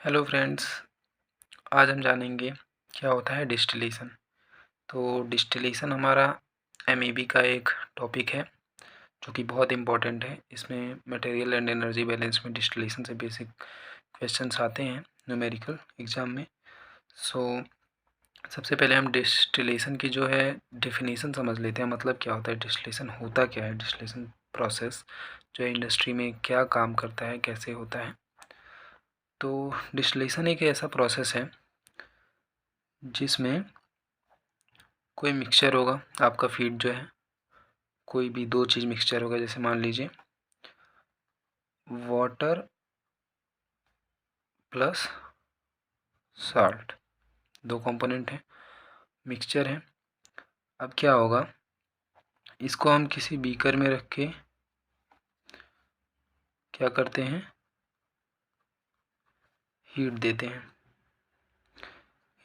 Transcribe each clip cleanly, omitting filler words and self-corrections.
Hello friends, आज हम जानेंगे क्या होता है डिस्टिलेशन। तो डिस्टिलेशन हमारा एमईबी का एक टॉपिक है जो कि बहुत इम्पोर्टेंट है। इसमें मटेरियल एंड एनर्जी बैलेंस में डिस्टिलेशन से बेसिक क्वेश्चंस आते हैं न्यूमेरिकल एग्ज़ाम में। सबसे पहले हम डिस्टिलेशन की जो है डेफिनेशन समझ लेते हैं। मतलब क्या होता है डिस्टिलेशन, होता क्या है डिस्टिलेशन प्रोसेस, जो इंडस्ट्री में क्या काम करता है, कैसे होता है। तो डिस्टिलेशन एक ऐसा प्रोसेस है जिसमें कोई मिक्सचर होगा, आपका फीड जो है कोई भी दो चीज़ मिक्सचर होगा। जैसे मान लीजिए वाटर प्लस साल्ट, दो कंपोनेंट हैं, मिक्सचर है। अब क्या होगा, इसको हम किसी बीकर में रख के क्या करते हैं, हीट देते हैं।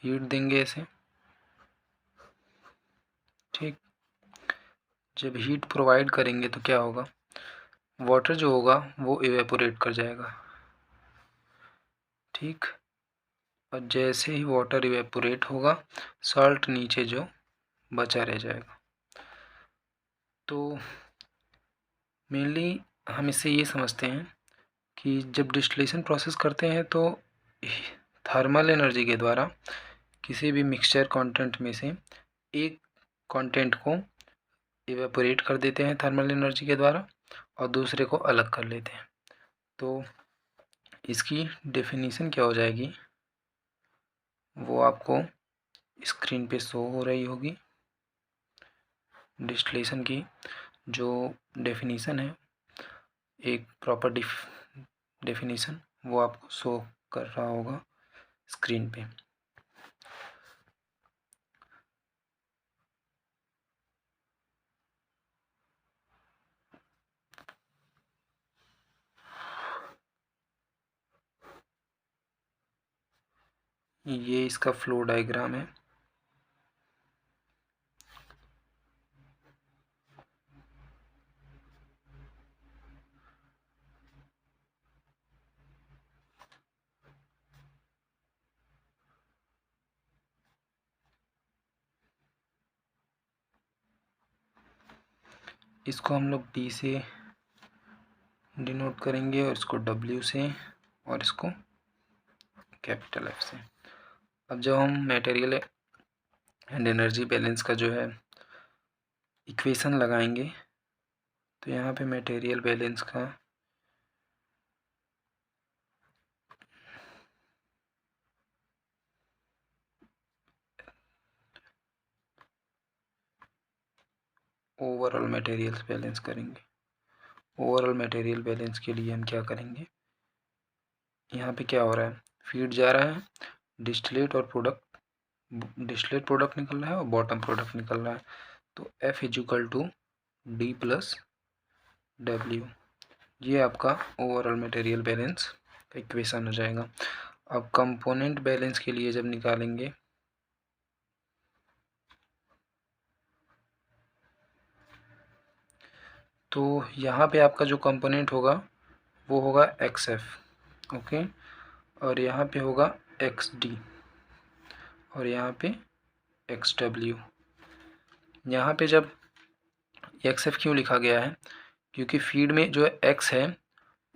हीट देंगे ऐसे, ठीक। जब हीट प्रोवाइड करेंगे तो क्या होगा, वाटर जो होगा वो इवेपोरेट कर जाएगा, ठीक। और जैसे ही वाटर इवेपोरेट होगा, सॉल्ट नीचे जो बचा रह जाएगा। तो मेनली हम इससे ये समझते हैं कि जब डिस्टिलेशन प्रोसेस करते हैं तो थर्मल एनर्जी के द्वारा किसी भी मिक्सचर कंटेंट में से एक कंटेंट को इवेपोरेट कर देते हैं थर्मल एनर्जी के द्वारा और दूसरे को अलग कर लेते हैं। तो इसकी डेफिनेशन क्या हो जाएगी वो आपको स्क्रीन पे शो हो रही होगी। डिस्टिलेशन की जो डेफिनेशन है, एक प्रॉपर डेफिनेशन वो आपको शो कर रहा होगा स्क्रीन पे। ये इसका फ्लो डायग्राम है। इसको हम लोग डी से डिनोट करेंगे और इसको डब्ल्यू से और इसको कैपिटल एफ से। अब जब हम मटेरियल एंड एनर्जी बैलेंस का जो है इक्वेशन लगाएंगे तो यहाँ पे मटेरियल बैलेंस का ओवरऑल मटेरियल बैलेंस करेंगे। ओवरऑल मटेरियल बैलेंस के लिए हम क्या करेंगे, यहाँ पे क्या हो रहा है, फीड जा रहा है, डिस्टिलेट और प्रोडक्ट, डिस्टिलेट प्रोडक्ट निकल रहा है और बॉटम प्रोडक्ट निकल रहा है। तो F is equal to D plus W, ये आपका ओवरऑल मटेरियल बैलेंस का इक्वेशन हो जाएगा। अब कंपोनेंट बैलेंस के लिए जब निकालेंगे तो यहाँ पे आपका जो कंपोनेंट होगा वो होगा XF, ओके। और यहाँ पे होगा XD और यहाँ पे XW। यहाँ पे जब XF क्यों लिखा गया है, क्योंकि फीड में जो X है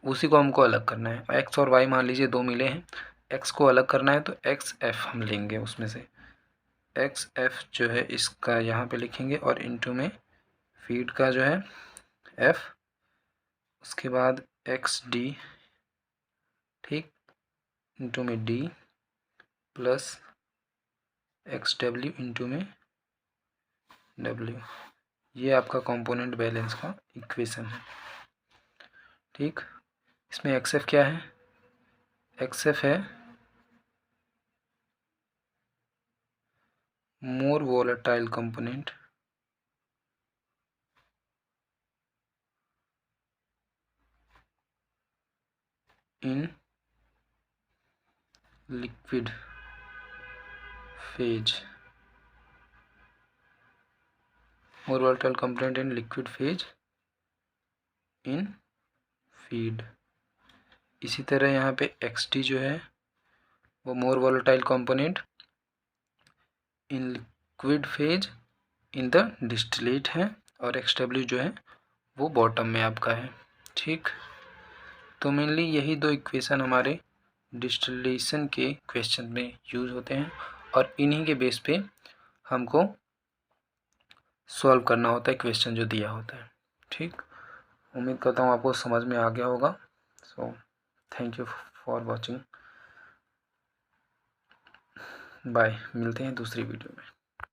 उसी को हमको अलग करना है। X और Y मान लीजिए दो मिले हैं, X को अलग करना है तो XF हम लेंगे, उसमें से XF जो है इसका यहाँ पे लिखेंगे और इनटू में फीड का जो है F, उसके बाद XD, ठीक, इंटू में D प्लस XW इंटू में W। ये आपका कंपोनेंट बैलेंस का इक्वेशन है, ठीक। इसमें XF क्या है, XF है more volatile component in liquid phase, more volatile component in liquid phase in feed. इसी तरह यहाँ पे XD जो है वो more volatile component in liquid phase in the distillate है, और XW जो है वो बॉटम में आपका है। ठीक, तो मेनली यही दो इक्वेशन हमारे डिस्टिलेशन के क्वेश्चन में यूज़ होते हैं, और इन्हीं के बेस पे हमको सॉल्व करना होता है क्वेश्चन जो दिया होता है। ठीक, उम्मीद करता हूँ आपको समझ में आ गया होगा। So thank you for watching, bye, मिलते हैं दूसरी वीडियो में।